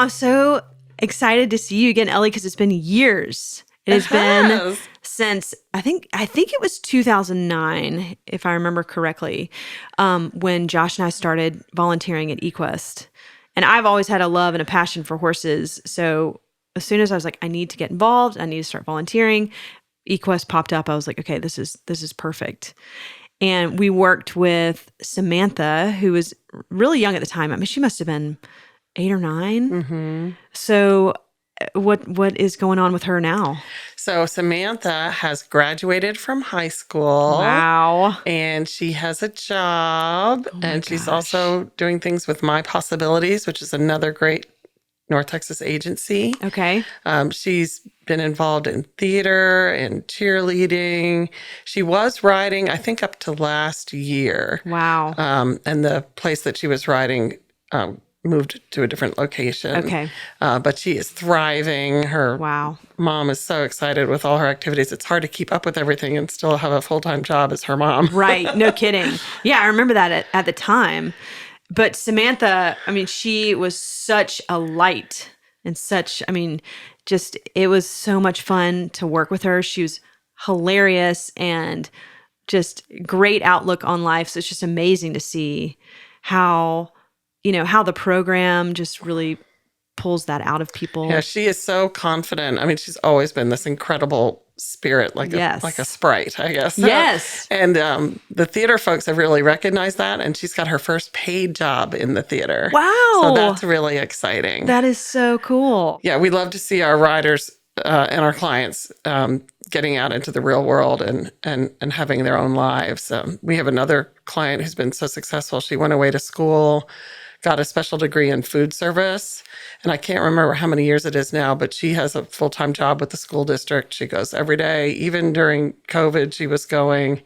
I'm so excited to see you again, Ellie, because it's been years. It has been since I think it was 2009, if I remember correctly, when Josh and I started volunteering at Equest. And I've always had a love and a passion for horses. So as soon as I was like, I need to get involved, I need to start volunteering, Equest popped up. I was like, okay, this is perfect. And we worked with Samantha, who was really young at the time. I mean, she must have been 8 or 9. Mm-hmm. So what is going on with her now? So Samantha has graduated from high school. Wow. And she has a job. Oh and she's also doing things with My Possibilities, which is another great North Texas agency. Okay. She's been involved in theater and cheerleading. She was riding, I think, up to last year. Wow. And the place that she was riding moved to a different location. Okay. But she is thriving. Her mom is so excited with all her activities. It's hard to keep up with everything and still have a full-time job as her mom. Right. No kidding. Yeah, I remember that at the time. But Samantha, I mean, she was such a light and it was so much fun to work with her. She was hilarious and just great outlook on life. So it's just amazing to see how the program just really pulls that out of people. Yeah, she is so confident. I mean, she's always been this incredible spirit, like a sprite, I guess. Yes. And the theater folks have really recognized that, and she's got her first paid job in the theater. Wow. So that's really exciting. That is so cool. Yeah, we love to see our riders and our clients getting out into the real world and having their own lives. We have another client who's been so successful. She went away to school, got a special degree in food service. And I can't remember how many years it is now, but she has a full-time job with the school district. She goes every day. Even during COVID, she was going.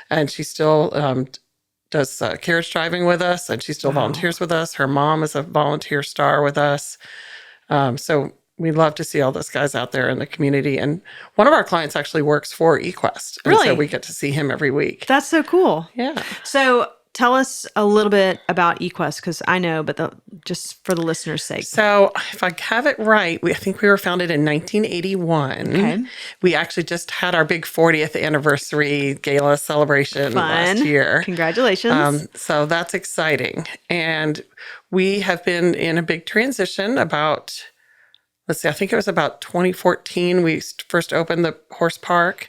And she still does carriage driving with us. And she still volunteers with us. Her mom is a volunteer star with us. So we love to see all those guys out there in the community. And one of our clients actually works for Equest. And really? So we get to see him every week. That's so cool. Yeah. So tell us a little bit about Equest, because I know, but just for the listeners' sake. So if I have it right, I think we were founded in 1981. Okay. We actually just had our big 40th anniversary gala celebration last year. Congratulations. So that's exciting. And we have been in a big transition about, I think it was about 2014. We first opened the horse park.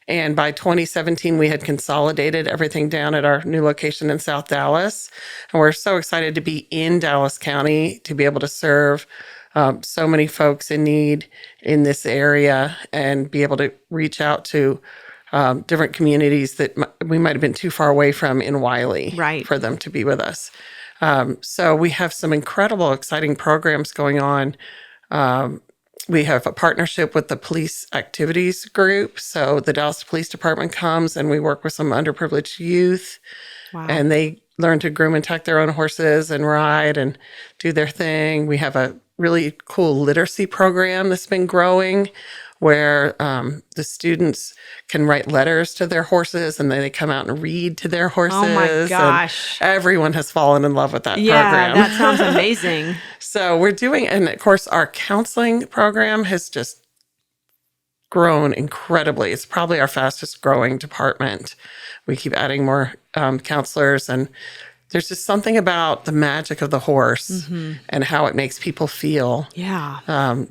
And by 2017, we had consolidated everything down at our new location in South Dallas. And we're so excited to be in Dallas County to be able to serve so many folks in need in this area and be able to reach out to different communities that we might have been too far away from in Wiley for them to be with us. So we have some incredible, exciting programs going on. We have a partnership with the police activities group. So the Dallas Police Department comes and we work with some underprivileged youth. Wow. And they learn to groom and tack their own horses and ride and do their thing. We have a really cool literacy program that's been growing where the students can write letters to their horses and then they come out and read to their horses. Oh my gosh. And everyone has fallen in love with that program. Yeah, that sounds amazing. So we're doing, and of course our counseling program has just grown incredibly. It's probably our fastest growing department. We keep adding more counselors, and there's just something about the magic of the horse and how it makes people feel. Yeah.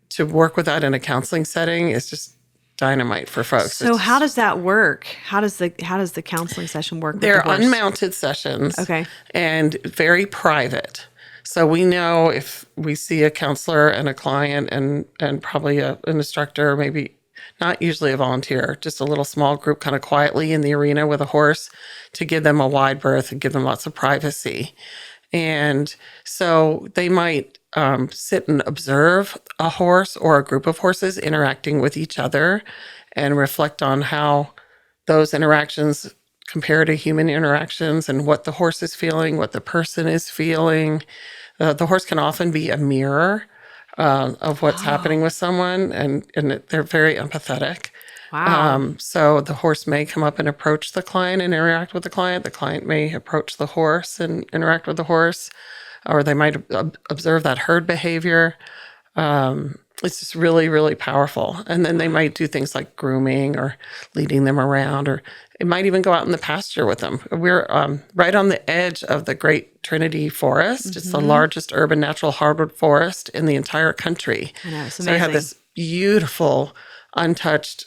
To work with that in a counseling setting is just dynamite for folks. So how does that work? How does the counseling session work? They're unmounted sessions. Okay. And very private. So we know if we see a counselor and a client and probably an instructor, maybe not usually a volunteer, just a little small group kind of quietly in the arena with a horse to give them a wide berth and give them lots of privacy. And so they might sit and observe a horse or a group of horses interacting with each other and reflect on how those interactions compare to human interactions and what the horse is feeling, what the person is feeling. The horse can often be a mirror of what's happening with someone, and they're very empathetic. Wow. So the horse may come up and approach the client and interact with the client. The client may approach the horse and interact with the horse. or they might observe that herd behavior. It's just really, really powerful. And then they might do things like grooming or leading them around, or it might even go out in the pasture with them. We're right on the edge of the Great Trinity Forest. It's the largest urban natural hardwood forest in the entire country. I know, it's So amazing. we have this beautiful, untouched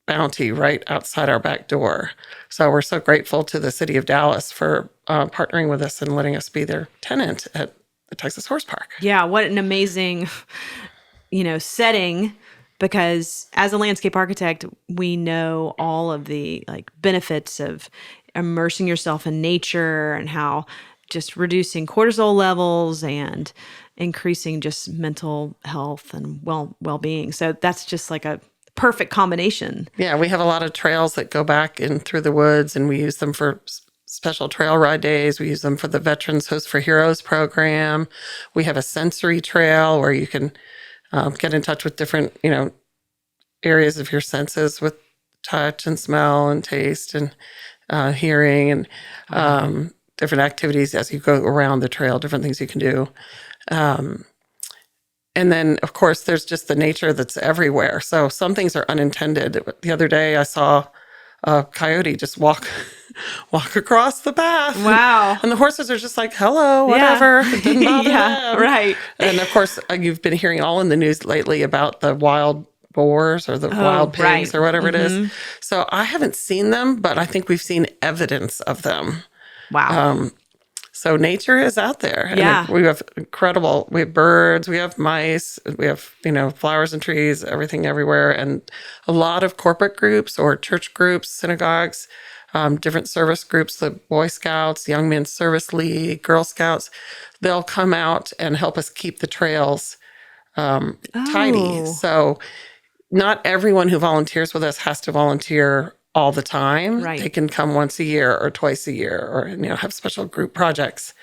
bounty right outside our back door. So we're so grateful to the city of Dallas for partnering with us and letting us be their tenant at the Texas Horse Park. Yeah, what an amazing, setting, because as a landscape architect, we know all of the benefits of immersing yourself in nature and how just reducing cortisol levels and increasing just mental health and well-being. So that's just like a perfect combination. Yeah, we have a lot of trails that go back in through the woods, and we use them for special trail ride days. We use them for the Veterans Host for Heroes program. We have a sensory trail where you can get in touch with different, areas of your senses with touch and smell and taste and hearing and different activities as you go around the trail, different things you can do. And then, of course, there's just the nature that's everywhere. So some things are unintended. The other day, I saw a coyote just walk across the path. Wow. And the horses are just like, hello, whatever. Yeah. It didn't bother Yeah, them. right. And of course, you've been hearing all in the news lately about the wild boars or the wild pigs right. or whatever it is. So I haven't seen them, but I think we've seen evidence of them. Wow. So nature is out there. Yeah. And we have birds, we have mice, we have, flowers and trees, everything everywhere. And a lot of corporate groups or church groups, synagogues, different service groups, the Boy Scouts, Young Men's Service League, Girl Scouts, they'll come out and help us keep the trails tidy. So not everyone who volunteers with us has to volunteer all the time. Right. They can come once a year or twice a year or, have special group projects.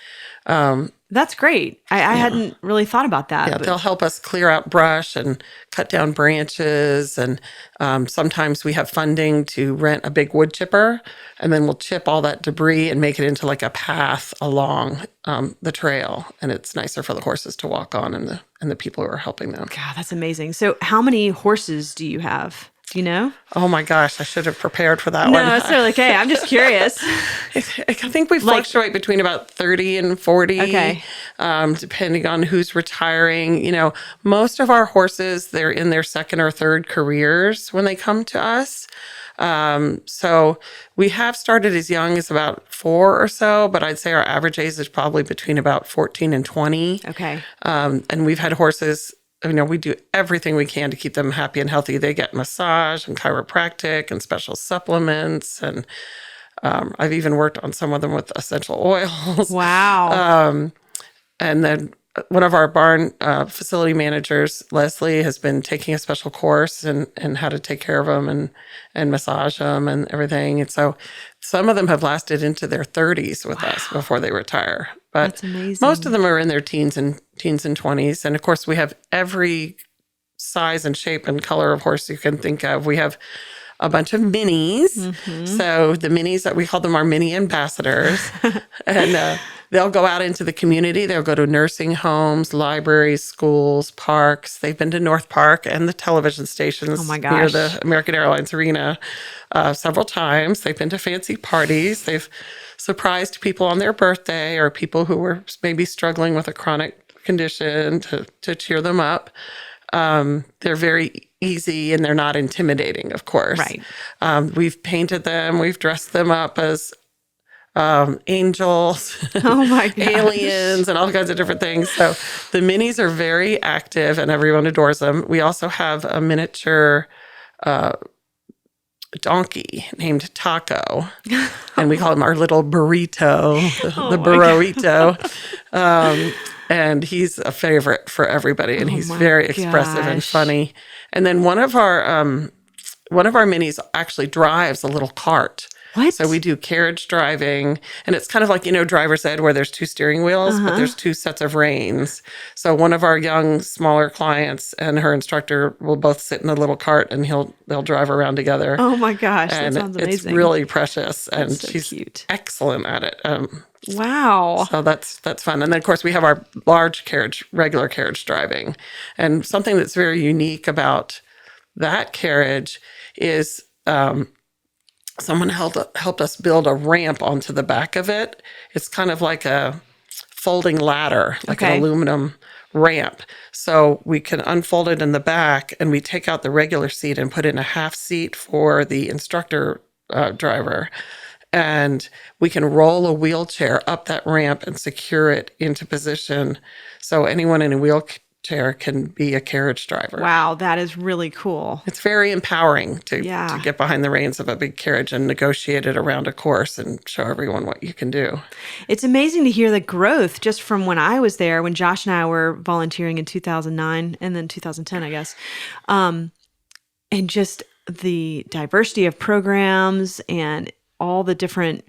That's great. I hadn't really thought about that. Yeah, they'll help us clear out brush and cut down branches. And sometimes we have funding to rent a big wood chipper, and then we'll chip all that debris and make it into like a path along the trail. And it's nicer for the horses to walk on and the people who are helping them. God, that's amazing. So how many horses do you have? Do you know? Oh my gosh, I should have prepared for that one. No, it's totally okay. I'm just curious. I think we fluctuate between about 30 and 40, Okay. Depending on who's retiring. Most of our horses, they're in their second or third careers when they come to us. So we have started as young as about 4 or so, but I'd say our average age is probably between about 14 and 20. Okay. And we've had horses, we do everything we can to keep them happy and healthy. They get massage and chiropractic and special supplements. And I've even worked on some of them with essential oils. Wow. And then one of our barn facility managers, Leslie, has been taking a special course in how to take care of them and massage them and everything. And so some of them have lasted into their 30s with us before they retire. But That's amazing. most of them are in their teens and 20s. And of course, we have every size and shape and color of horse you can think of. We have a bunch of minis. So the minis, that we call them our mini ambassadors. And they'll go out into the community. They'll go to nursing homes, libraries, schools, parks. They've been to North Park and the television stations near the American Airlines Arena several times. They've been to fancy parties. They've surprised people on their birthday or people who were maybe struggling with a chronic condition to cheer them up. They're very easy and they're not intimidating, of course. Right. We've painted them. We've dressed them up as angels, Oh my gosh. aliens, and all kinds of different things. So the minis are very active and everyone adores them. We also have a miniature donkey named Taco, and we call him our little burrito, the burrito. And he's a favorite for everybody, and he's very expressive and funny. And then one of our minis actually drives a little cart. What? So we do carriage driving, and it's kind of like, driver's ed where there's two steering wheels, but there's two sets of reins. So one of our young, smaller clients and her instructor will both sit in a little cart, and they'll drive around together. Oh my gosh, and that sounds amazing. It's really precious, and so she's cute. excellent at it. Wow. So that's fun. And then, of course, we have our large carriage, regular carriage driving. And something that's very unique about that carriage is someone helped us build a ramp onto the back of it. It's kind of like a folding ladder, like an aluminum ramp. So we can unfold it in the back, and we take out the regular seat and put in a half seat for the instructor driver. And we can roll a wheelchair up that ramp and secure it into position so anyone in a wheelchair can be a carriage driver. Wow, that is really cool. It's very empowering to get behind the reins of a big carriage and negotiate it around a course and show everyone what you can do. It's amazing to hear the growth just from when I was there, when Josh and I were volunteering in 2009 and then 2010, I guess. And just the diversity of programs and all the different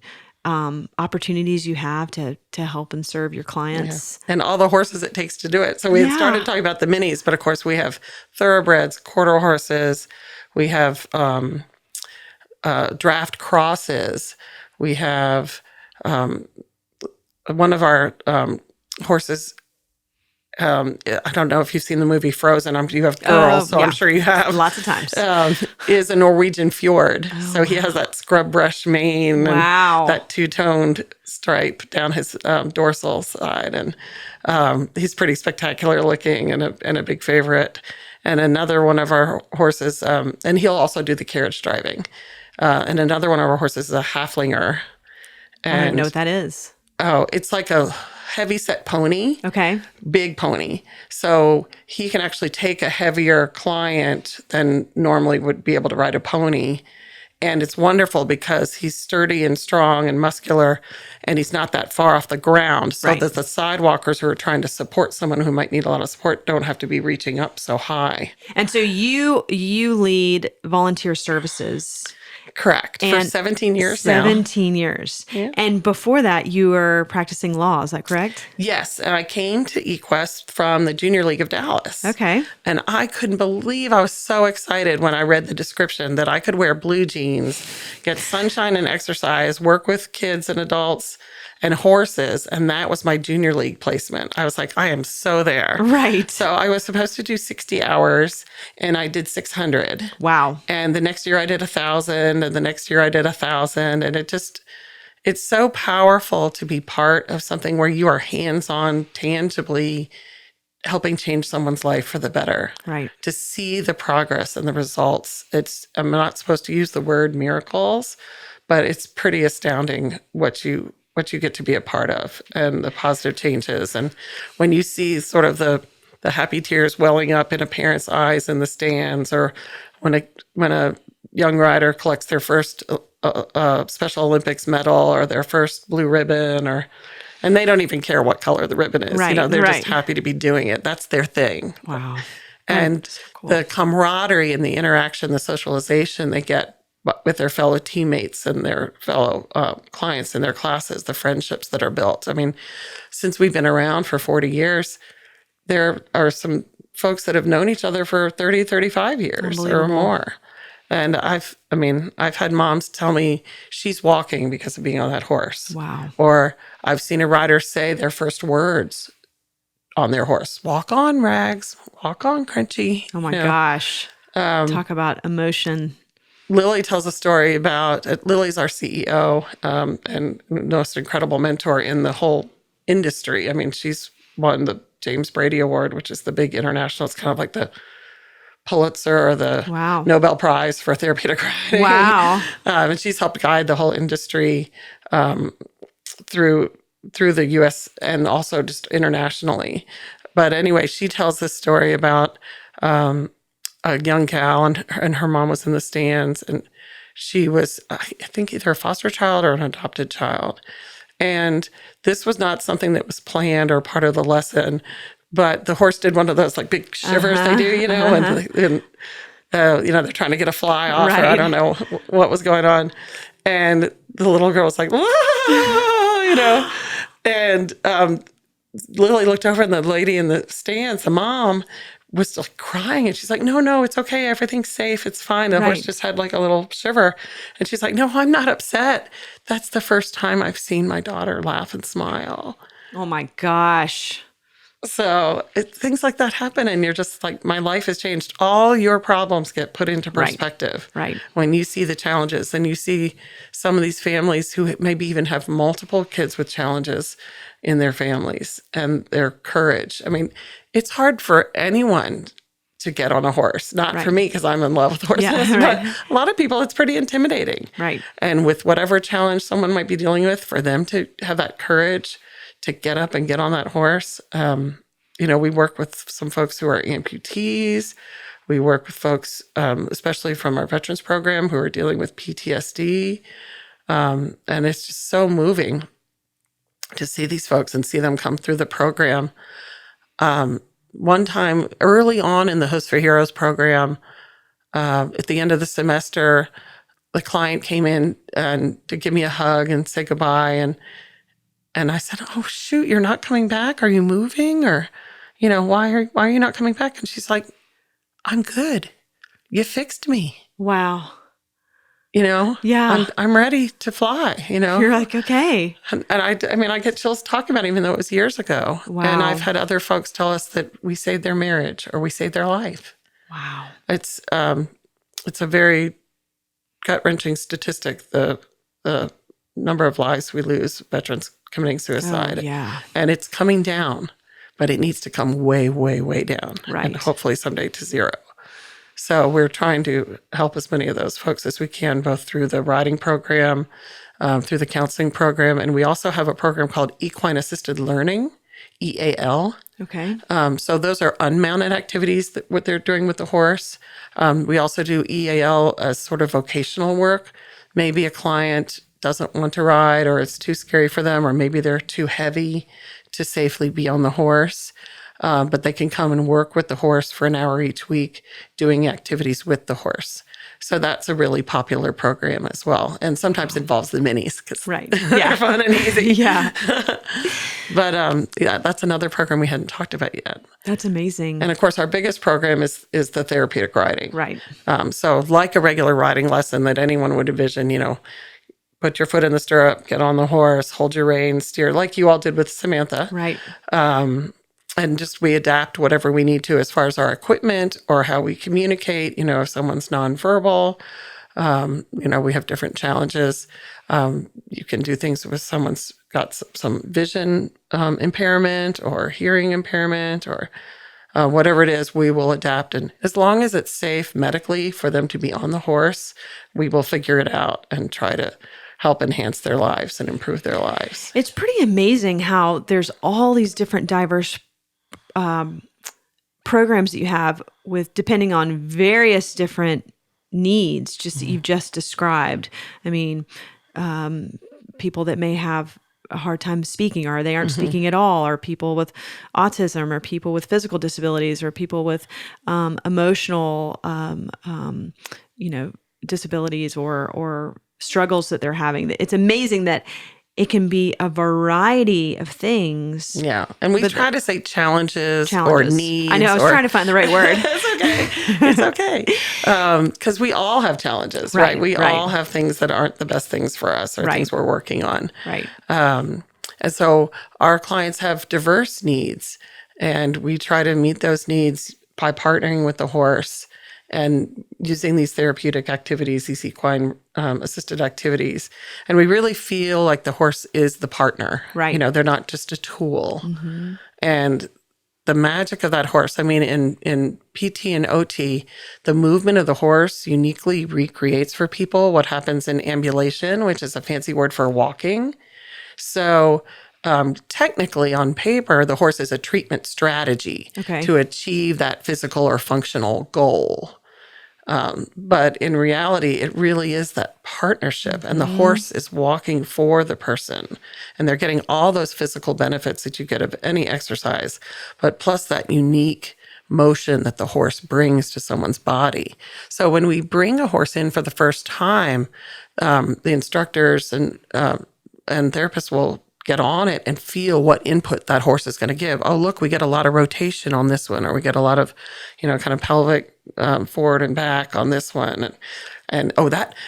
opportunities you have to help and serve your clients. Yeah. And all the horses it takes to do it. So we had started talking about the minis, but of course we have thoroughbreds, quarter horses, we have draft crosses, we have one of our horses. I don't know if you've seen the movie Frozen. You have girls, so I'm sure you have. Lots of times. Is a Norwegian fjord. So he has that scrub brush mane and that two-toned stripe down his dorsal side. And he's pretty spectacular looking and a big favorite. And another one of our horses, and he'll also do the carriage driving. And another one of our horses is a halflinger. And I don't know what that is. Oh, it's like a heavy-set pony. Okay. Big pony. So he can actually take a heavier client than normally would be able to ride a pony. And it's wonderful because he's sturdy and strong and muscular, and he's not that far off the ground. So that the sidewalkers who are trying to support someone who might need a lot of support don't have to be reaching up so high. And so you lead volunteer services. Correct. And for 17 years 17 years. Yeah. And before that, you were practicing law. Is that correct? Yes. And I came to Equest from the Junior League of Dallas. Okay. And I couldn't believe, I was so excited when I read the description that I could wear blue jeans, get sunshine and exercise, work with kids and adults and horses. And that was my Junior League placement. I was like, I am so there. Right. So I was supposed to do 60 hours and I did 600. Wow. And the next year I did 1,000 and the next year I did 1,000. And it's so powerful to be part of something where you are hands-on, tangibly helping change someone's life for the better. Right. To see the progress and the results. I'm not supposed to use the word miracles, but it's pretty astounding what you get to be a part of and the positive changes. And when you see sort of the happy tears welling up in a parent's eyes in the stands, or when a young rider collects their first Special Olympics medal or their first blue ribbon, and they don't even care what color the ribbon is. Right, They're just happy to be doing it. That's their thing. Wow. And so cool. The camaraderie and the interaction, the socialization they get with their fellow teammates and their fellow clients in their classes, the friendships that are built. I mean, since we've been around for 40 years, there are some folks that have known each other for 30, 35 years or more. And I've had moms tell me she's walking because of being on that horse. Wow. Or I've seen a rider say their first words on their horse. Walk on, Rags. Walk on, Crunchy. Oh my gosh. Talk about emotion. Lily tells a story about, Lily's our CEO and most incredible mentor in the whole industry. I mean, she's won the James Brady Award, which is the big international. It's kind of like the Pulitzer or the Nobel Prize for therapeutic writing. Wow. And she's helped guide the whole industry through the U.S. and also just internationally. But anyway, she tells this story about a young gal, and her mom was in the stands, and she was, I think, either a foster child or an adopted child. And this was not something that was planned or part of the lesson, but the horse did one of those like big shivers they do, and they're trying to get a fly off, or I don't know what was going on. And the little girl was like, whoa, you know. And Lily looked over, and the lady in the stands, the mom, was still crying. And she's like, no, it's okay. Everything's safe. It's fine. The horse just had like a little shiver. And she's like, no, I'm not upset. That's the first time I've seen my daughter laugh and smile. Oh my gosh. So things like that happen, and you're just like, my life has changed. All your problems get put into perspective. Right. When you see the challenges, and you see some of these families who maybe even have multiple kids with challenges in their families and their courage. I mean, it's hard for anyone to get on a horse. Not for me, because I'm in love with horses, but a lot of people, it's pretty intimidating. Right. And with whatever challenge someone might be dealing with, for them to have that courage to get up and get on that horse. You know, we work with some folks who are amputees. We work with folks, especially from our veterans program, who are dealing with PTSD. And it's just so moving to see these folks and see them come through the program. One time early on in the Host for Heroes program, at the end of the semester, the client came in and to give me a hug and say goodbye. And I said, oh, shoot, you're not coming back? Are you moving? Or, you know, why are you not coming back? And she's like, I'm good. You fixed me. Wow. You know? Yeah. I'm ready to fly, you know? You're like, okay. And I mean, I get chills talking about it, even though it was years ago. Wow. And I've had other folks tell us that we saved their marriage or we saved their life. Wow. It's a very gut-wrenching statistic, the number of lives we lose, veterans committing suicide. Oh, yeah. And it's coming down, but it needs to come way, way, way down. Right. And hopefully someday to zero. So we're trying to help as many of those folks as we can, both through the riding program, through the counseling program. And we also have a program called Equine Assisted Learning, EAL. Okay. So those are unmounted activities, what they're doing with the horse. We also do EAL as sort of vocational work. Maybe a client doesn't want to ride, or it's too scary for them, or maybe they're too heavy to safely be on the horse. But they can come and work with the horse for an hour each week doing activities with the horse. So that's a really popular program as well. And sometimes involves the minis because they're fun and easy. Yeah. But yeah, that's another program we hadn't talked about yet. That's amazing. And of course, our biggest program is the therapeutic riding. Right. So like a regular riding lesson that anyone would envision, you know, put your foot in the stirrup, get on the horse, hold your rein, steer, like you all did with Samantha. Right. And just we adapt whatever we need to as far as our equipment or how we communicate. You know, if someone's nonverbal, you know, we have different challenges. You can do things with someone's got some vision impairment or hearing impairment or whatever it is, we will adapt. And as long as it's safe medically for them to be on the horse, we will figure it out and try to help enhance their lives and improve their lives. It's pretty amazing how there's all these different diverse programs that you have with depending on various different needs, just that you've just described. I mean, people that may have a hard time speaking, or they aren't speaking at all, or people with autism, or people with physical disabilities, or people with emotional, you know, disabilities or struggles that they're having. It's amazing that it can be a variety of things. Yeah. And we try to say challenges or needs. I know. I was trying to find the right word. It's okay. It's okay. Because we all have challenges, right? We all have things that aren't the best things for us or things we're working on. Right. And so our clients have diverse needs, and we try to meet those needs by partnering with the horse and using these therapeutic activities, these equine assisted activities. And we really feel like the horse is the partner. Right. You know, they're not just a tool. And the magic of that horse, I mean, in PT and OT, the movement of the horse uniquely recreates for people what happens in ambulation, which is a fancy word for walking. So technically, on paper, the horse is a treatment strategy to achieve that physical or functional goal. But in reality, it really is that partnership, and the horse is walking for the person, and they're getting all those physical benefits that you get of any exercise, but plus that unique motion that the horse brings to someone's body. So when we bring a horse in for the first time, the instructors and therapists will get on it and feel what input that horse is going to give. Oh, look, we get a lot of rotation on this one, or we get a lot of, kind of pelvic forward and back on this one. And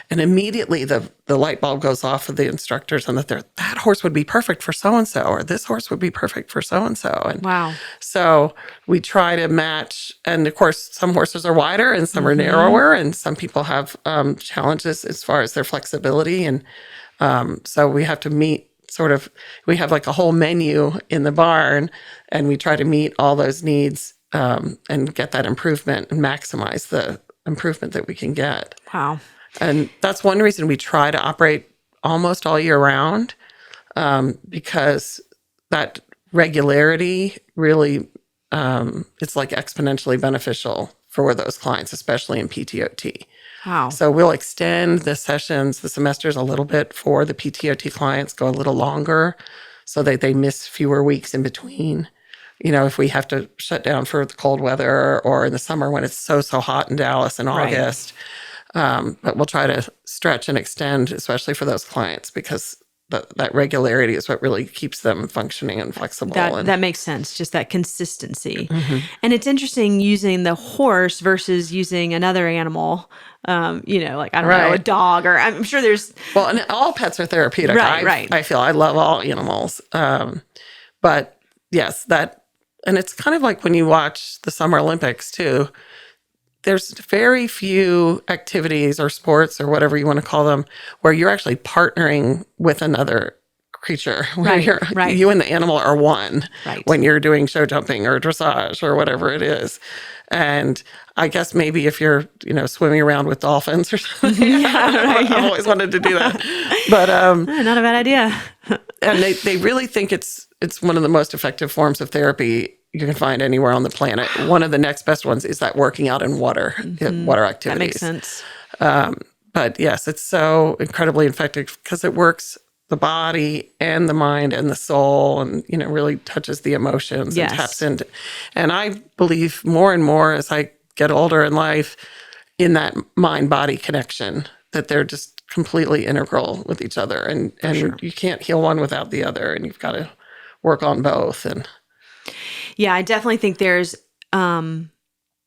immediately the light bulb goes off of the instructors, and that horse would be perfect for so-and-so, or this horse would be perfect for so-and-so. And wow. So we try to match, and of course, some horses are wider and some are narrower, and some people have challenges as far as their flexibility. And so we have to meet we have like a whole menu in the barn, and we try to meet all those needs and get that improvement and maximize the improvement that we can get. Wow. And that's one reason we try to operate almost all year round, because that regularity really, it's like exponentially beneficial for those clients, especially in PTOT. Wow. So we'll extend the sessions, the semesters a little bit for the PTOT clients, go a little longer so that they miss fewer weeks in between. If we have to shut down for the cold weather, or in the summer when it's so hot in Dallas in August. But we'll try to stretch and extend, especially for those clients, because that regularity is what really keeps them functioning and flexible. That makes sense, just that consistency. And it's interesting using the horse versus using another animal, like, I don't know, a dog, or I'm sure there's... Well, and all pets are therapeutic. Right. I feel I love all animals. But yes, and it's kind of like when you watch the Summer Olympics too. There's very few activities or sports or whatever you want to call them where you're actually partnering with another creature. Where you and the animal are one when you're doing show jumping or dressage or whatever it is. And I guess maybe if you're, swimming around with dolphins or something. I've always wanted to do that. But not a bad idea. And they really think it's one of the most effective forms of therapy you can find anywhere on the planet. One of the next best ones is that working out in water, water activities. That makes sense. But yes, it's so incredibly effective because it works the body and the mind and the soul, and really touches the emotions and taps into. And I believe more and more as I get older in life in that mind-body connection, that they're just completely integral with each other, and you can't heal one without the other, and you've got to work on both. And yeah, I definitely think there's an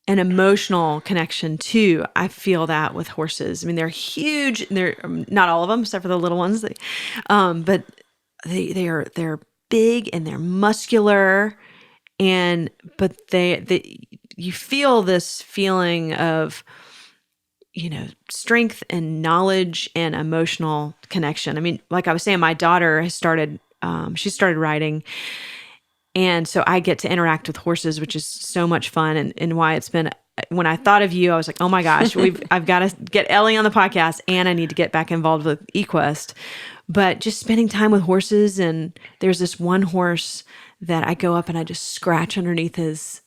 emotional connection too. I feel that with horses. I mean, they're huge. They're not all of them, except for the little ones. But they're big and they're muscular, but you feel this feeling of strength and knowledge and emotional connection. I mean, like I was saying, my daughter has started. She started riding. And so I get to interact with horses, which is so much fun. And why it's been, when I thought of you, I was like, oh my gosh, I've got to get Ellie on the podcast, and I need to get back involved with Equest. But just spending time with horses, and there's this one horse that I go up and I just scratch underneath his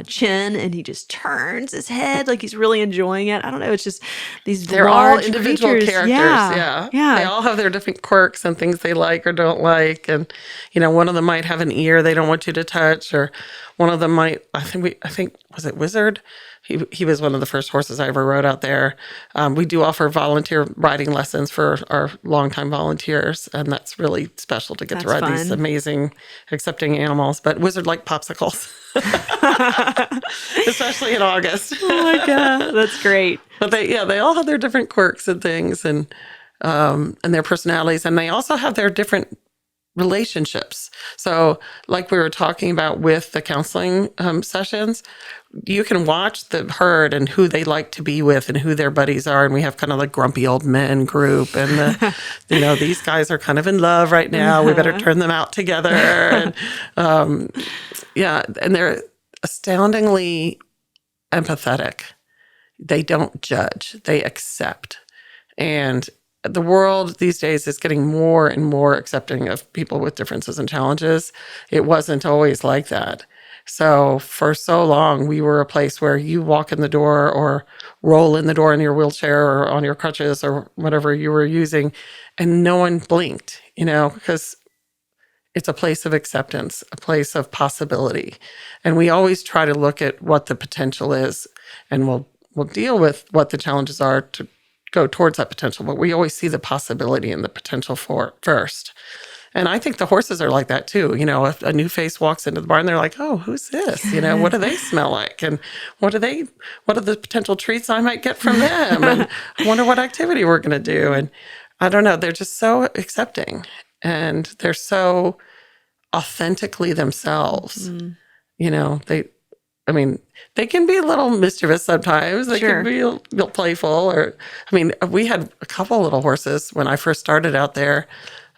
chin, and he just turns his head like he's really enjoying it. I don't know. It's just they're all large individual creatures. characters. Yeah. They all have their different quirks and things they like or don't like. And, one of them might have an ear they don't want you to touch, or one of them might, I think, was it Wizard? He was one of the first horses I ever rode out there. We do offer volunteer riding lessons for our longtime volunteers, and that's really special to get to ride these amazing, accepting animals. But Wizard liked popsicles, especially in August. Oh my God, that's great. But they all have their different quirks and things, and their personalities, and they also have their different relationships. So like we were talking about with the counseling sessions, you can watch the herd and who they like to be with and who their buddies are. And we have kind of like grumpy old men group, and these guys are kind of in love right now. We better turn them out together. And and they're astoundingly empathetic. They don't judge, they accept. And the world these days is getting more and more accepting of people with differences and challenges. It wasn't always like that. So for so long, we were a place where you walk in the door or roll in the door in your wheelchair or on your crutches or whatever you were using, and no one blinked, because it's a place of acceptance, a place of possibility. And we always try to look at what the potential is, and we'll deal with what the challenges are to go towards that potential. But we always see the possibility and the potential for first. And I think the horses are like that too. You know, if a new face walks into the barn, they're like, "Oh, who's this? You know, what do they smell like? And what are the potential treats I might get from them? And I wonder what activity we're going to do." And I don't know, they're just so accepting, and they're so authentically themselves. You know, they can be a little mischievous sometimes. They can be a little playful. We had a couple little horses when I first started out there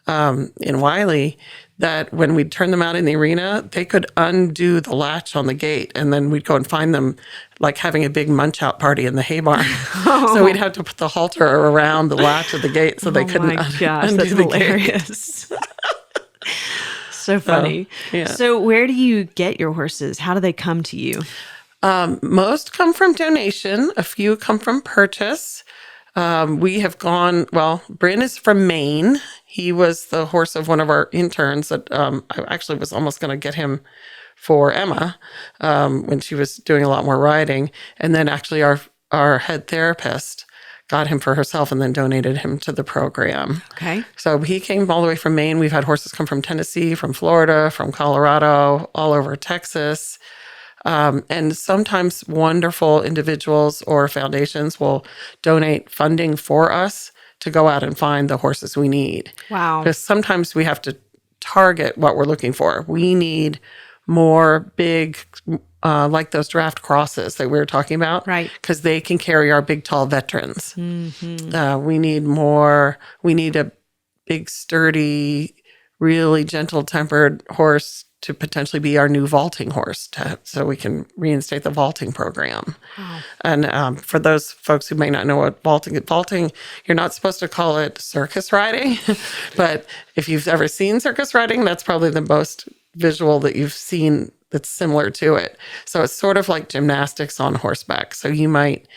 in Wiley, that when we'd turn them out in the arena, they could undo the latch on the gate, and then we'd go and find them like having a big munch out party in the hay barn. So we'd have to put the halter around the latch of the gate so they couldn't undo that's the hilarious. Gate. So funny. Yeah. So where do you get your horses? How do they come to you? Most come from donation. A few come from purchase. We have gone, Bryn is from Maine. He was the horse of one of our interns that I actually was almost going to get him for Emma when she was doing a lot more riding. And then actually our head therapist got him for herself and then donated him to the program. Okay. So he came all the way from Maine. We've had horses come from Tennessee, from Florida, from Colorado, all over Texas. And sometimes wonderful individuals or foundations will donate funding for us to go out and find the horses we need. Wow. Because sometimes we have to target what we're looking for. We need more big, like those draft crosses that we were talking about. Right. Because they can carry our big, tall veterans. Mm-hmm. We need a big, sturdy, really gentle-tempered horse to potentially be our new vaulting horse, so we can reinstate the vaulting program. Wow. And for those folks who may not know what vaulting, you're not supposed to call it circus riding, but if you've ever seen circus riding, that's probably the most visual that you've seen that's similar to it. So it's sort of like gymnastics on horseback. So you might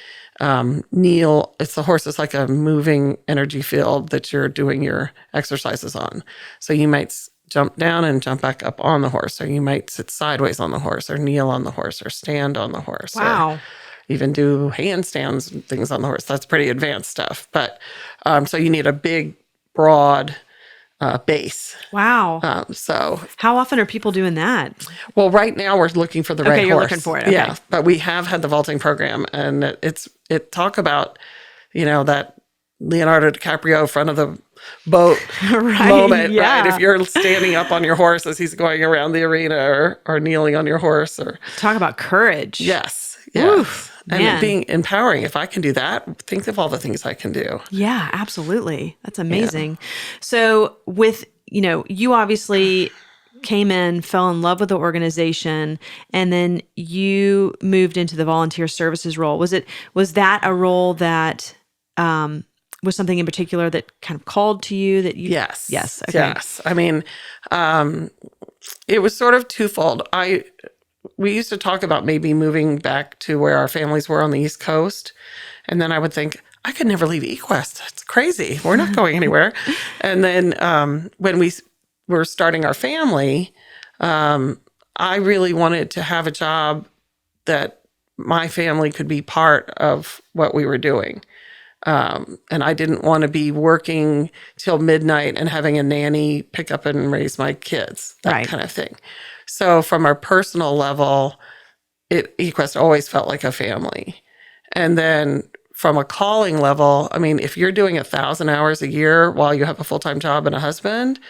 kneel. The horse is like a moving energy field that you're doing your exercises on. So you might jump down and jump back up on the horse, or you might sit sideways on the horse, or kneel on the horse, or stand on the horse. Wow. Or even do handstands and things on the horse. That's pretty advanced stuff. But so you need a big, broad base. Wow. So how often are people doing that? Well, right now we're looking for the right horse. Okay, you're looking for it. Okay. Yeah, but we have had the vaulting program, and it talk about, that Leonardo DiCaprio front of the boat right, moment, yeah. right? If you're standing up on your horse as he's going around the arena, or kneeling on your horse, or talk about courage. Yes. Oof, and man. it being empowering. If I can do that, think of all the things I can do. Yeah, absolutely. That's amazing. Yeah. So with, you obviously came in, fell in love with the organization, and then you moved into the volunteer services role. Was that a role that was something in particular that kind of called to you that you? Yes. Okay. Yes. I mean, it was sort of twofold. We used to talk about maybe moving back to where our families were on the East Coast. And then I would think, I could never leave Equest. It's crazy. We're not going anywhere. And then when we were starting our family, I really wanted to have a job that my family could be part of what we were doing. And I didn't want to be working till midnight and having a nanny pick up and raise my kids, that kind of thing. So from our personal level, Equest always felt like a family. And then from a calling level, I mean, if you're doing 1,000 hours a year while you have a full-time job and a husband,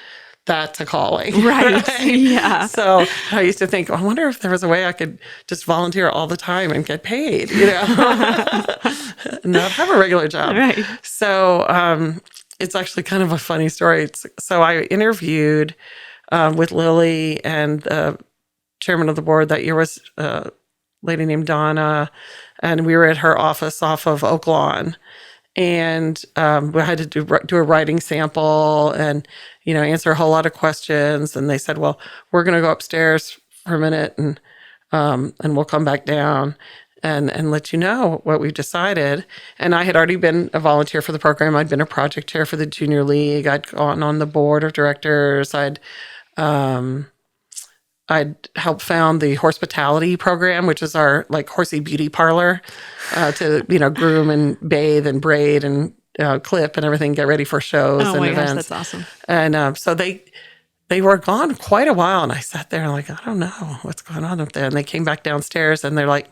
that's a calling. Right. Yeah. So I used to think, I wonder if there was a way I could just volunteer all the time and get paid, not have a regular job. Right. So it's actually kind of a funny story. So I interviewed with Lily, and the chairman of the board that year was a lady named Donna, and we were at her office off of Oak Lawn. And we had to do a writing sample and, answer a whole lot of questions. And they said, well, we're going to go upstairs for a minute and we'll come back down and let you know what we've decided. And I had already been a volunteer for the program. I'd been a project chair for the junior league. I'd gone on the board of directors. I'd I'd helped found the Hospitality program, which is our like horsey beauty parlor to, groom and bathe and braid and clip and everything, get ready for shows and my events. gosh, that's awesome. And so they were gone quite a while, and I sat there and like, I don't know what's going on up there. And they came back downstairs and they're like,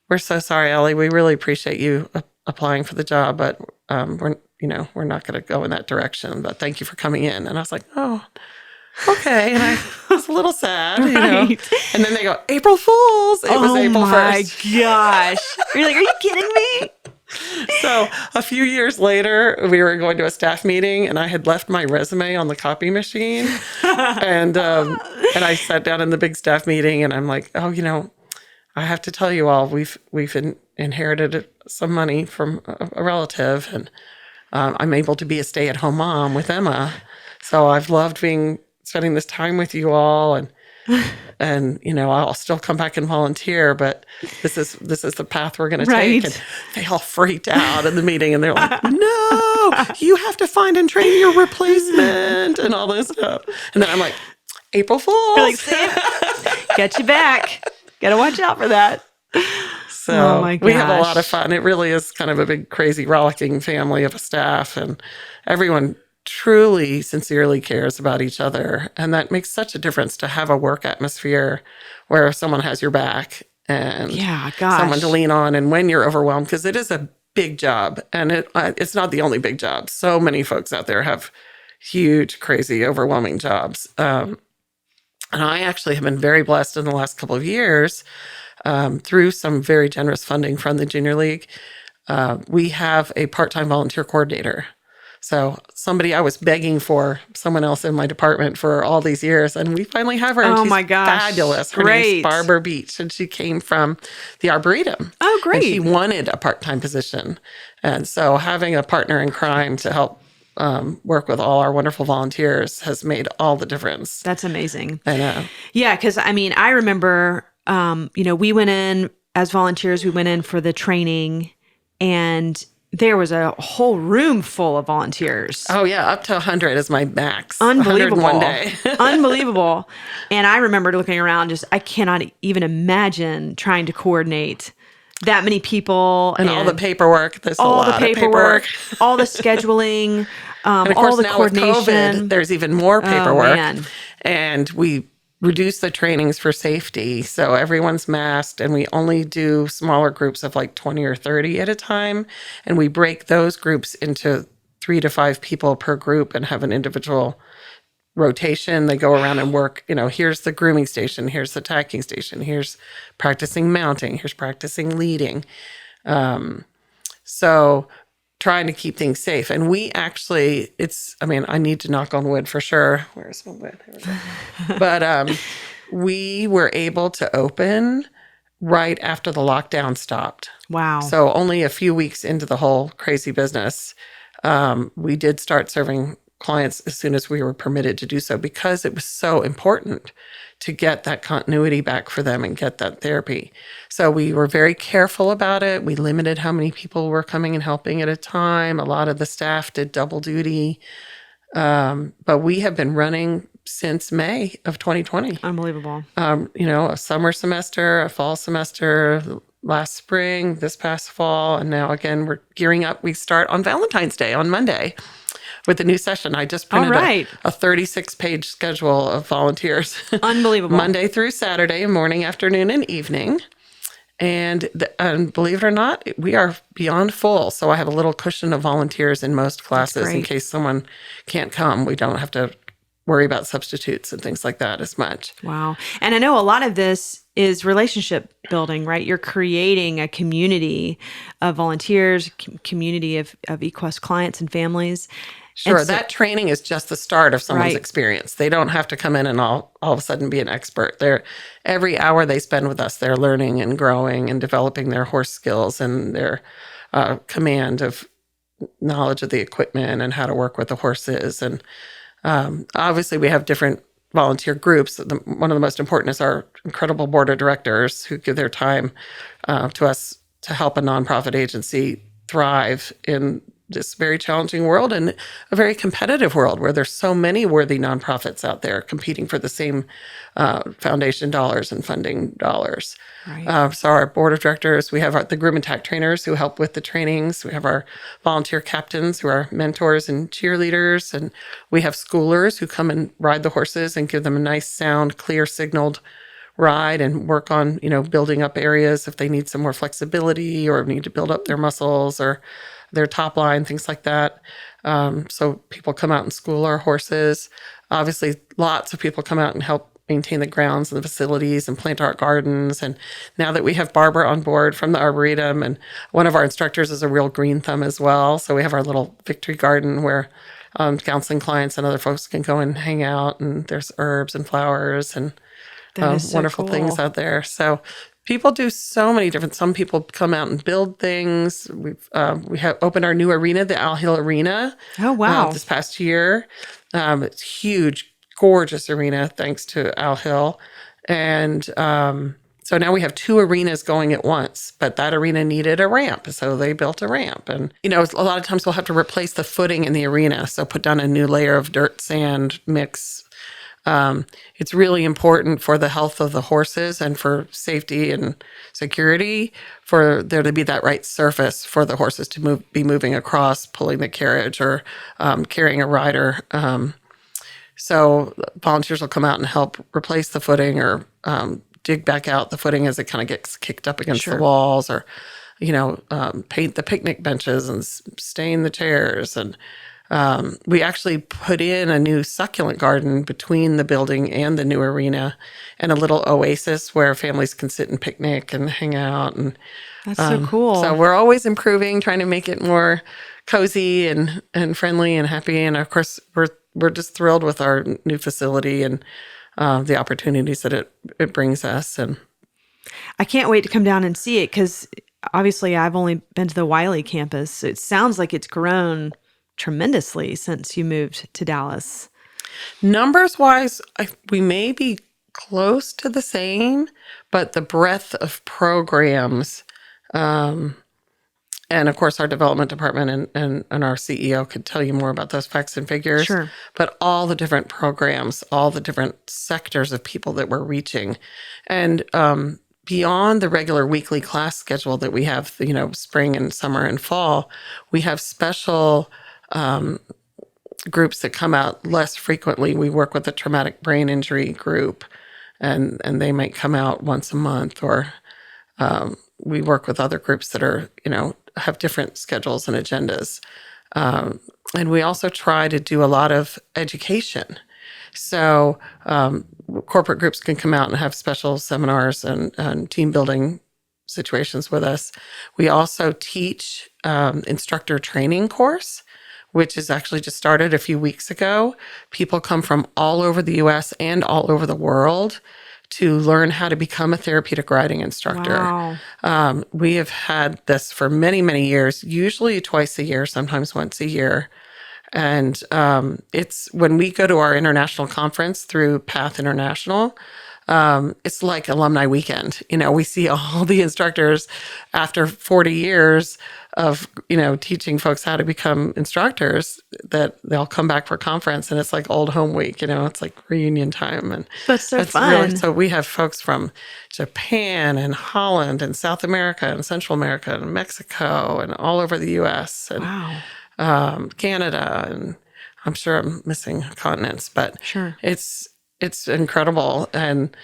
"We're so sorry, Ellie. We really appreciate you applying for the job, but we're not going to go in that direction. But thank you for coming in." And I was like, "Oh, okay." And I was a little sad, Right. And then they go, "April Fools!" It was April 1st. Oh my gosh! You're like, are you kidding me? So a few years later, we were going to a staff meeting, and I had left my resume on the copy machine, and I sat down in the big staff meeting, and I'm like, "Oh, I have to tell you all, we've inherited some money from a relative, and I'm able to be a stay-at-home mom with Emma, so I've loved spending this time with you all, and I'll still come back and volunteer, but this is the path we're going to take." And they all freaked out in the meeting, and they're like, "No, you have to find and train your replacement," and all this stuff. And then I'm like, "April Fools!" Like, get you back. Got to watch out for that. So we have a lot of fun. It really is kind of a big, crazy, rollicking family of a staff, and everyone truly, sincerely cares about each other. And that makes such a difference to have a work atmosphere where someone has your back and someone to lean on. And when you're overwhelmed, because it is a big job, and it's not the only big job. So many folks out there have huge, crazy, overwhelming jobs. And I actually have been very blessed in the last couple of years through some very generous funding from the Junior League. We have a part-time volunteer coordinator. So somebody I was begging for, someone else in my department for all these years, and we finally have her. And she's fabulous. Her name's Barbara Beach, and she came from the Arboretum. Oh, great. And she wanted a part-time position. And so having a partner in crime to help work with all our wonderful volunteers has made all the difference. That's amazing. I know. Yeah, because I remember, we went in as volunteers, we went in for the training, and there was a whole room full of volunteers. Oh, yeah. Up to 100 is my max. Unbelievable. 101 day. Unbelievable. And I remember looking around, I cannot even imagine trying to coordinate that many people. And all the paperwork. There's all the paperwork. All the scheduling, and of course, all the now coordination. With COVID, there's even more paperwork. Oh, man. And we reduce the trainings for safety. So everyone's masked, and we only do smaller groups of like 20 or 30 at a time. And we break those groups into 3 to 5 people per group and have an individual rotation. They go around and work, here's the grooming station, here's the tacking station, here's practicing mounting, here's practicing leading. So trying to keep things safe. And we actually, I need to knock on wood for sure. Where's my wood? Here we go. But we were able to open right after the lockdown stopped. Wow. So only a few weeks into the whole crazy business, we did start serving clients as soon as we were permitted to do so, because it was so important to get that continuity back for them and get that therapy. So we were very careful about it. We limited how many people were coming and helping at a time. A lot of the staff did double duty. But we have been running since May of 2020. Unbelievable. A summer semester, a fall semester, last spring, this past fall, and now again, we're gearing up. We start on Valentine's Day on Monday with the new session. I just printed a 36-page schedule of volunteers. Unbelievable. Monday through Saturday, morning, afternoon, and evening. And believe it or not, we are beyond full. So I have a little cushion of volunteers in most classes in case someone can't come. We don't have to worry about substitutes and things like that as much. Wow. And I know a lot of this is relationship building, right? You're creating a community of volunteers, community of Equest clients and families. Sure, that training is just the start of someone's experience. They don't have to come in and all of a sudden be an expert. Every hour they spend with us, they're learning and growing and developing their horse skills and their command of knowledge of the equipment and how to work with the horses. And obviously we have different volunteer groups. One of the most important is our incredible board of directors who give their time to us to help a nonprofit agency thrive in this very challenging world and a very competitive world where there's so many worthy nonprofits out there competing for the same foundation dollars and funding dollars. Right. So our board of directors, we have the groom and tack trainers who help with the trainings. We have our volunteer captains who are mentors and cheerleaders. And we have schoolers who come and ride the horses and give them a nice sound, clear signaled ride and work on, building up areas if they need some more flexibility or need to build up their muscles or their top line, things like that. So people come out and school our horses. Obviously, lots of people come out and help maintain the grounds and the facilities and plant our gardens. And now that we have Barbara on board from the Arboretum, and one of our instructors is a real green thumb as well. So we have our little victory garden where counseling clients and other folks can go and hang out, and there's herbs and flowers and wonderful things out there. So people do so many different. Some people come out and build things. We have opened our new arena, the Owl Hill Arena. Oh wow! This past year, it's huge, gorgeous arena thanks to Owl Hill, and so now we have 2 arenas going at once. But that arena needed a ramp, so they built a ramp. And a lot of times we'll have to replace the footing in the arena, so put down a new layer of dirt sand mix. It's really important for the health of the horses and for safety and security for there to be that right surface for the horses to be moving across, pulling the carriage or carrying a rider. So volunteers will come out and help replace the footing or dig back out the footing as it kind of gets kicked up against the walls, or paint the picnic benches and stain the chairs. And we actually put in a new succulent garden between the building and the new arena, and a little oasis where families can sit and picnic and hang out. And that's so cool. So we're always improving, trying to make it more cozy and friendly and happy. And of course, we're just thrilled with our new facility and the opportunities that it brings us. And I can't wait to come down and see it, because obviously I've only been to the Wiley campus. It sounds like it's grown tremendously since you moved to Dallas. Numbers wise, we may be close to the same, but the breadth of programs, and of course our development department and our CEO could tell you more about those facts and figures. Sure. But all the different programs, all the different sectors of people that we're reaching, and beyond the regular weekly class schedule that we have, spring and summer and fall, we have special groups that come out less frequently. We work with a traumatic brain injury group, and they might come out once a month, or we work with other groups that are, have different schedules and agendas. And we also try to do a lot of education. So corporate groups can come out and have special seminars and team building situations with us. We also teach instructor training course, which is actually just started a few weeks ago. People come from all over the U.S. and all over the world to learn how to become a therapeutic riding instructor. Wow. We have had this for many, many years, usually twice a year, sometimes once a year. And it's when we go to our international conference through PATH International, it's like alumni weekend. We see all the instructors after 40 years of, teaching folks how to become instructors, that they'll come back for conference, and it's like old home week, it's like reunion time. And that's so fun. So we have folks from Japan and Holland and South America and Central America and Mexico and all over the US and Canada. And I'm sure I'm missing continents, but sure. It's incredible. And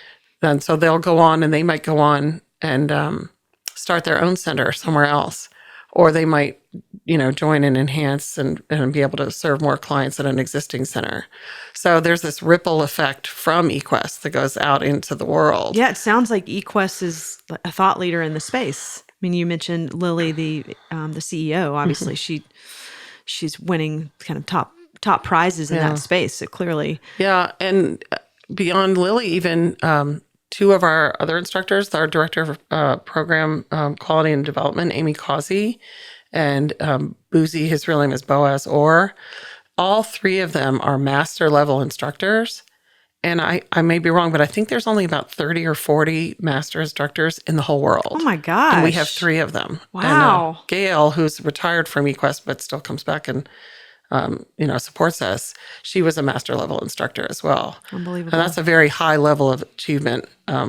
then so they'll go on, and they might go on and start their own center somewhere else, or they might, join and enhance and be able to serve more clients at an existing center. So there's this ripple effect from Equest that goes out into the world. Yeah, it sounds like Equest is a thought leader in the space. I mean, you mentioned Lily, the CEO. Obviously, she's winning kind of top prizes in that space. So clearly, yeah, and beyond Lily, even 2 of our other instructors, our director of program quality and development, Amy Causey, and Boozy, his real name is Boaz Orr. All 3 of them are master level instructors, and I may be wrong, but I think there's only about 30 or 40 master instructors in the whole world. Oh my gosh. And we have 3 of them. Wow. And Gail, who's retired from Equest but still comes back and supports us, she was a master level instructor as well. Unbelievable. And that's a very high level of achievement,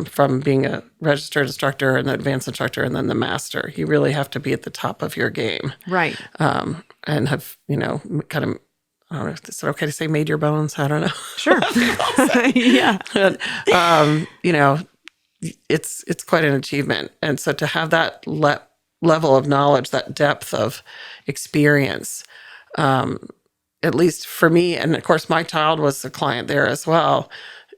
from being a registered instructor and the advanced instructor and then the master. You really have to be at the top of your game. Right. And have, kind of, I don't know if it's okay to say made your bones. I don't know. Sure. Yeah. But, it's quite an achievement. And so to have that level of knowledge, that depth of experience, at least for me, and of course my child was a client there as well,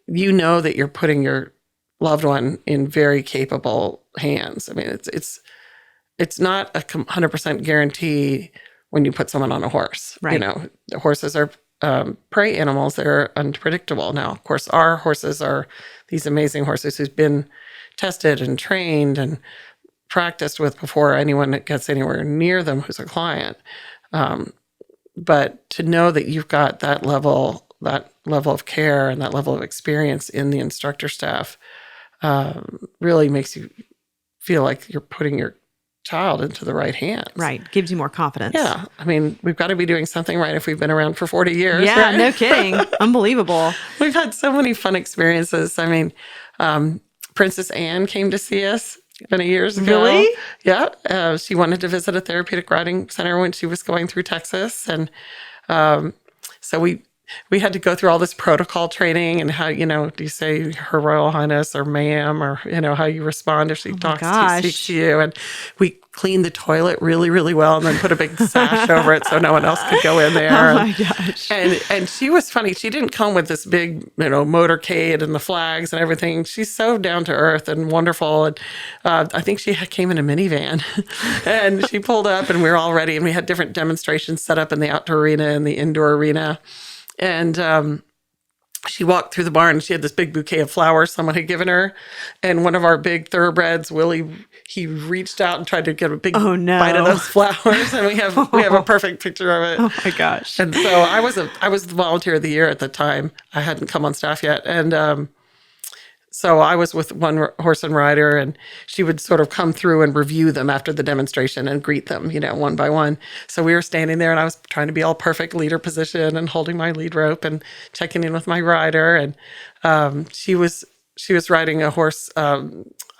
that you're putting your loved one in very capable hands. I mean, it's not a 100% guarantee when you put someone on a horse. Right. The horses are prey animals. They're unpredictable. Now, of course, our horses are these amazing horses who've been tested and trained and practiced with before anyone gets anywhere near them who's a client. But to know that you've got that level of care and that level of experience in the instructor staff really makes you feel like you're putting your child into the right hands. Right. Gives you more confidence. Yeah. I mean, we've got to be doing something right if we've been around for 40 years. Yeah, right? no kidding. Unbelievable. We've had so many fun experiences. I mean, Princess Anne came to see us many years ago. Really? Yeah. She wanted to visit a therapeutic riding center when she was going through Texas. And so we had to go through all this protocol training and how, do you say Her Royal Highness or ma'am, or, how you respond if she speaks to you. And we cleaned the toilet really, really well and then put a big sash over it so no one else could go in there. Oh my gosh. And she was funny. She didn't come with this big, motorcade and the flags and everything. She's so down to earth and wonderful. And I think she came in a minivan and she pulled up and we were all ready. And we had different demonstrations set up in the outdoor arena and the indoor arena. And she walked through the barn and she had this big bouquet of flowers someone had given her. And one of our big thoroughbreds, Willie, he reached out and tried to get a big bite of those flowers. And we have a perfect picture of it. Oh my gosh. And so I was the volunteer of the year at the time. I hadn't come on staff yet. And so I was with one horse and rider, and she would sort of come through and review them after the demonstration and greet them, one by one. So we were standing there, and I was trying to be all perfect leader position and holding my lead rope and checking in with my rider. And she was riding a horse. I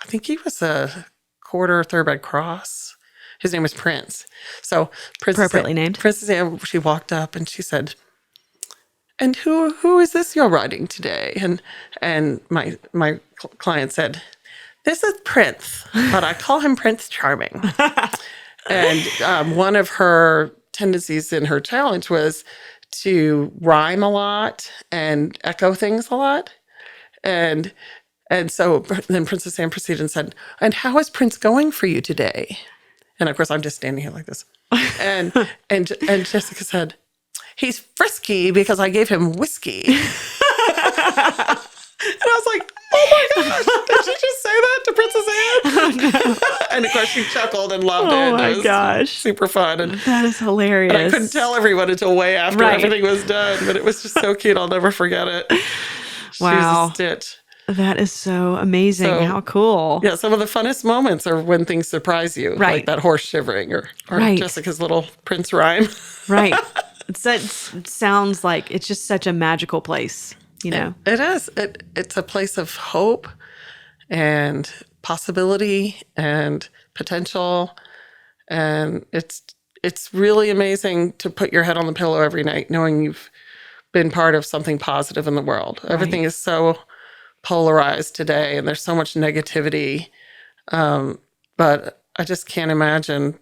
think he was a quarter thoroughbred cross. His name was Prince. So appropriately named. Princess Anne, she walked up and she said, "And who is this you're riding today?" And my client said, "This is Prince, but I call him Prince Charming." And one of her tendencies in her challenge was to rhyme a lot and echo things a lot. And so then Princess Anne proceeded and said, "And how is Prince going for you today?" And of course, I'm just standing here like this. And Jessica said, "He's frisky because I gave him whiskey." And I was like, "Oh my gosh, did she just say that to Princess Anne?" Oh, no. And of course she chuckled and loved it. Oh my gosh. Super fun. And that is hilarious. And I couldn't tell everyone until way after everything was done, but it was just so cute. I'll never forget it. Wow. She was a stitch. That is so amazing. How cool. Yeah, some of the funnest moments are when things surprise you. Right. Like that horse shivering or Jessica's little Prince rhyme. Right. It sounds like it's just such a magical place, It is. It's a place of hope and possibility and potential. And it's really amazing to put your head on the pillow every night knowing you've been part of something positive in the world. Right. Everything is so polarized today and there's so much negativity. But I just can't imagine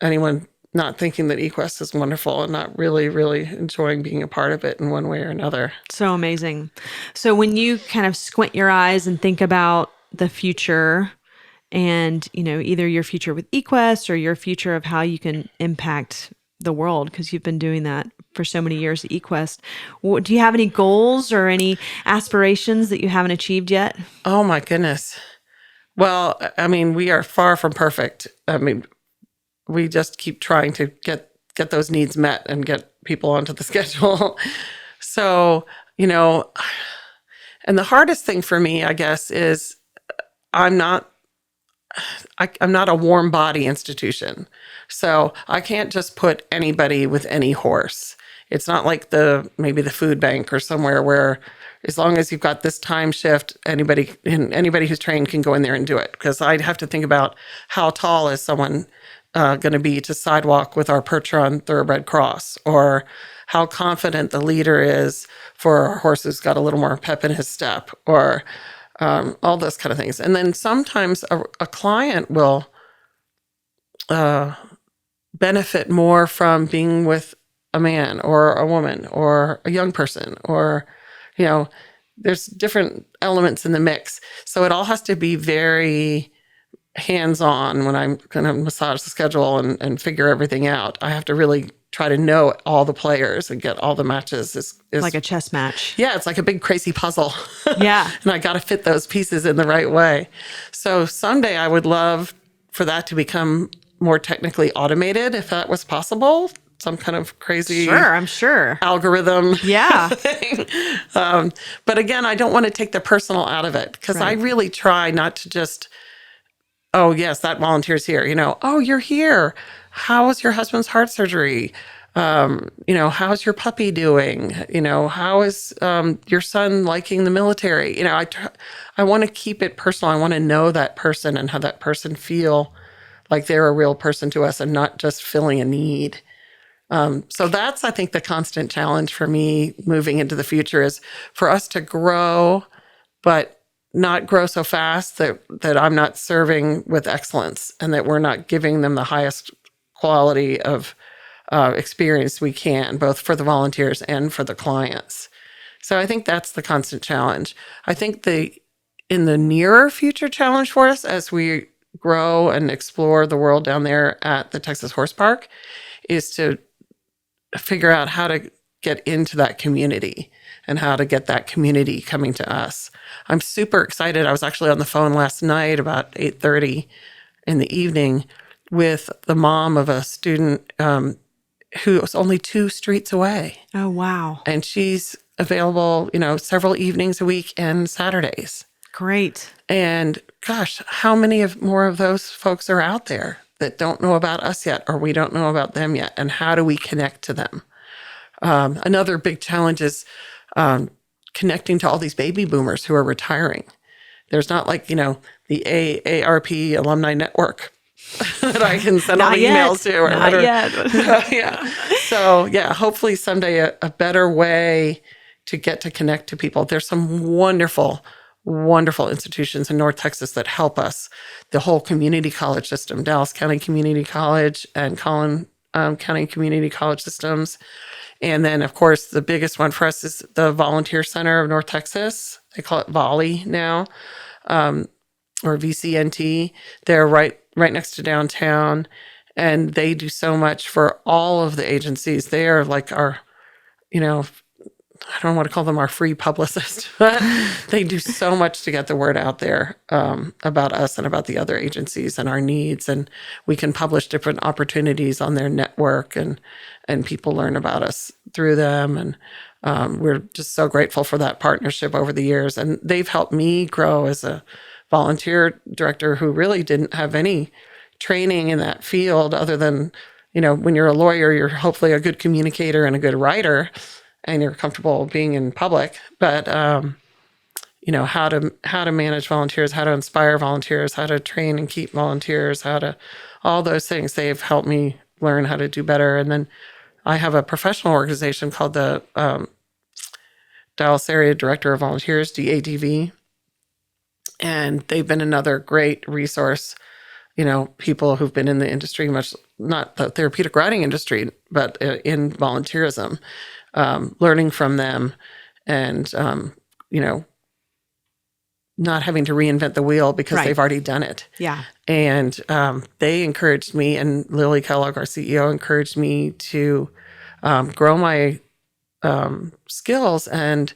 anyone not thinking that Equest is wonderful and not really, really enjoying being a part of it in one way or another. So amazing. So when you kind of squint your eyes and think about the future and, either your future with Equest or your future of how you can impact the world, because you've been doing that for so many years at Equest, do you have any goals or any aspirations that you haven't achieved yet? Oh my goodness. Well, I mean, we are far from perfect. I mean, we just keep trying to get those needs met and get people onto the schedule. So, And the hardest thing for me, I guess, is I'm not I'm not a warm body institution. So I can't just put anybody with any horse. It's not like maybe the food bank or somewhere where as long as you've got this time shift, anybody who's trained can go in there and do it. Because I'd have to think about how tall is someone going to be to sidewalk with our Percheron thoroughbred cross, or how confident the leader is for our horse who's got a little more pep in his step, or all those kind of things. And then sometimes a client will benefit more from being with a man or a woman or a young person, or, there's different elements in the mix. So it all has to be very hands-on when I'm going to massage the schedule and figure everything out. I have to really try to know all the players and get all the matches. Is like a chess match. Yeah, it's like a big crazy puzzle. Yeah. And I got to fit those pieces in the right way. So someday I would love for that to become more technically automated, if that was possible. Some kind of crazy I'm sure. algorithm Yeah. thing. But again, I don't want to take the personal out of it, because I really try not to just, oh, yes, that volunteer's here. Oh, you're here. How was your husband's heart surgery? How's your puppy doing? How is your son liking the military? I want to keep it personal. I want to know that person and have that person feel like they're a real person to us and not just filling a need. So that's, I think, the constant challenge for me moving into the future, is for us to grow, but not grow so fast that I'm not serving with excellence, and that we're not giving them the highest quality of experience we can, both for the volunteers and for the clients. So I think that's the constant challenge. I think in the nearer future challenge for us, as we grow and explore the world down there at the Texas Horse Park, is to figure out how to get into that community and how to get that community coming to us. I'm super excited. I was actually on the phone last night about 8:30 in the evening with the mom of a student who was only 2 streets away. Oh, wow. And she's available, several evenings a week and Saturdays. Great. And gosh, how many more of those folks are out there that don't know about us yet, or we don't know about them yet? And how do we connect to them? Another big challenge is connecting to all these baby boomers who are retiring. There's not like, the AARP alumni network that I can send all the emails to. Or not yet. Yeah. So, yeah, hopefully someday a better way to get to connect to people. There's some wonderful institutions in North Texas that help us. The whole community college system, Dallas County Community College and Collin County Community College systems. And then, of course, the biggest one for us is the Volunteer Center of North Texas. They call it Volley now, or VCNT. They're right next to downtown, and they do so much for all of the agencies. They are like our, I don't want to call them our free publicist, but they do so much to get the word out there about us and about the other agencies and our needs. And we can publish different opportunities on their network, and people learn about us through them. And we're just so grateful for that partnership over the years. And they've helped me grow as a volunteer director who really didn't have any training in that field, other than, when you're a lawyer, you're hopefully a good communicator and a good writer, and you're comfortable being in public. But how to manage volunteers, how to inspire volunteers, how to train and keep volunteers, all those things, they've helped me learn how to do better. And then I have a professional organization called the Dallas Area Director of Volunteers, DADV, and they've been another great resource. People who've been in the industry, not the therapeutic riding industry, but in volunteerism, learning from them, and not having to reinvent the wheel because they've already done it. Yeah. And they encouraged me, and Lily Kellogg, our CEO, encouraged me to grow my skills and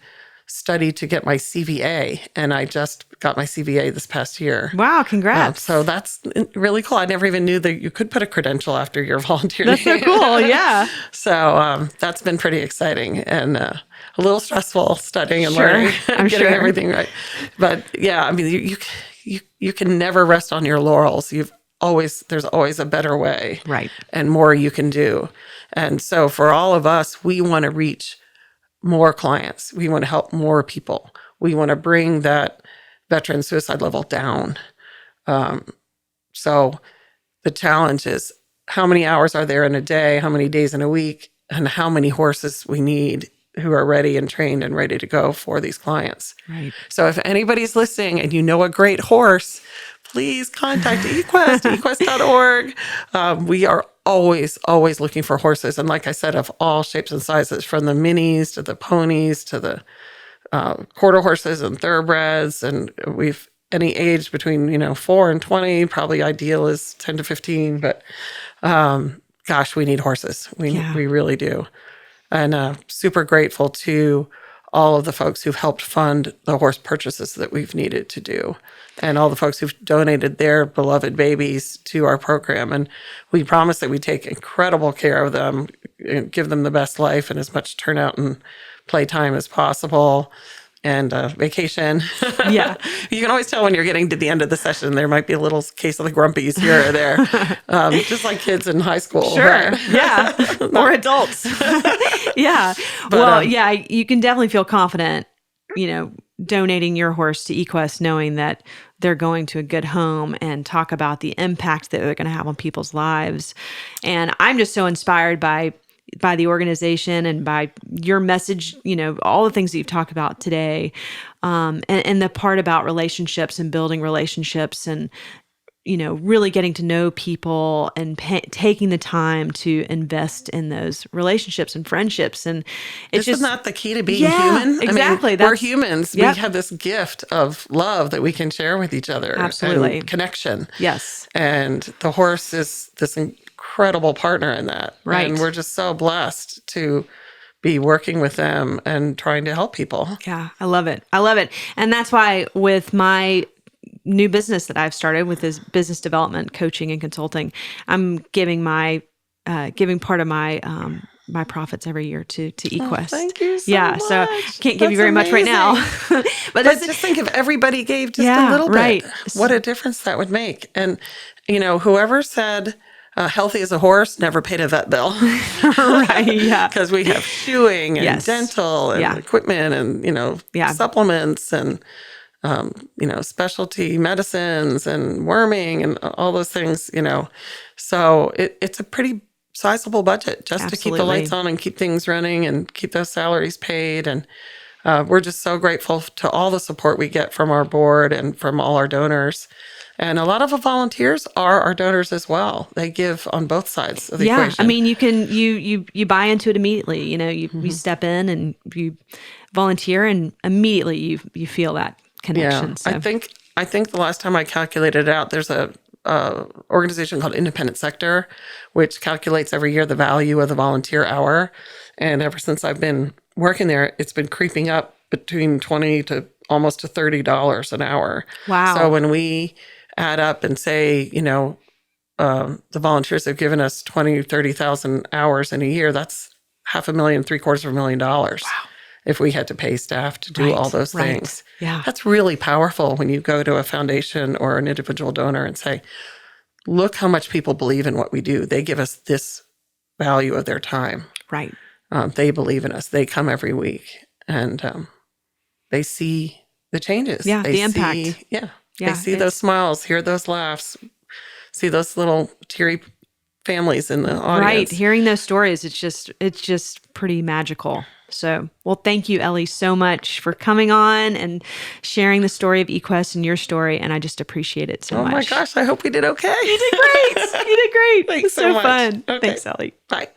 study to get my CVA, and I just got my CVA this past year. Wow, congrats. So that's really cool. I never even knew that you could put a credential after your volunteer That's name. so cool, yeah. So that's been pretty exciting and a little stressful studying and learning, I'm getting sure. everything right. But yeah, I mean, you can never rest on your laurels. There's always a better way, Right. and more you can do. And so for all of us, we want to reach more clients. We want to help more people. We want to bring that veteran suicide level down. So the challenge is, how many hours are there in a day, how many days in a week, and how many horses we need who are ready and trained and ready to go for these clients. Right. So if anybody's listening and you know a great horse, please contact Equest, equest.org. We are always looking for horses. And like I said, of all shapes and sizes, from the minis to the ponies to the quarter horses and thoroughbreds. And we've any age between, 4 and 20, probably ideal is 10 to 15. But gosh, we need horses. We really do. And super grateful to all of the folks who've helped fund the horse purchases that we've needed to do, and all the folks who've donated their beloved babies to our program. And we promise that we take incredible care of them, give them the best life and as much turnout and playtime as possible, and vacation. Yeah. You can always tell when you're getting to the end of the session. There might be a little case of the grumpies here or there, just like kids in high school. Sure. Right? Yeah. Or adults. Yeah. Well, yeah, you can definitely feel confident, donating your horse to Equest, knowing that they're going to a good home, and talk about the impact that they're going to have on people's lives. And I'm just so inspired by the organization and by your message, all the things that you've talked about today, and the part about relationships and building relationships, and really getting to know people and taking the time to invest in those relationships and friendships. And it's This is not the key to being human. Exactly. I mean, we're humans. Yep. We have this gift of love that we can share with each other. Absolutely. And connection. Yes. And the horse is this incredible partner in that. Right. And we're just so blessed to be working with them and trying to help people. Yeah, I love it. And that's why with my new business that I've started with this business development coaching and consulting, I'm giving part of my my profits every year to Equest. Thank you so much. So can't give you very much right now. but just think if everybody gave just a little bit, right. What a difference that would make. And, whoever said healthy as a horse never paid a vet bill. Right, yeah. Because we have shoeing and dental and equipment and, supplements and, specialty medicines and worming and all those things, So it's a pretty sizable budget just to keep the lights on and keep things running and keep those salaries paid. And we're just so grateful to all the support we get from our board and from all our donors. And a lot of the volunteers are our donors as well. They give on both sides of the equation. I mean, you can you buy into it immediately. You step in and you volunteer, and immediately you feel that connection. Yeah, so. I think the last time I calculated it out, there's a organization called Independent Sector, which calculates every year the value of the volunteer hour. And ever since I've been working there, it's been creeping up between $20 to almost to $30 an hour. Wow! So when we add up and say, the volunteers have given us 20, 30,000 hours in a year, that's $500,000, $750,000. Wow. If we had to pay staff to do all those things. Yeah. That's really powerful when you go to a foundation or an individual donor and say, look how much people believe in what we do. They give us this value of their time. Right. They believe in us. They come every week, and they see the changes. Yeah, they the impact. They see those smiles, hear those laughs, see those little teary families in the audience. Right. Hearing those stories, it's just pretty magical. So, well, thank you, Ellie, so much for coming on and sharing the story of Equest and your story. And I just appreciate it so much. Oh my gosh, I hope we did okay. You did great. You did great. Thanks so much. Fun. Okay. Thanks, Ellie. Bye.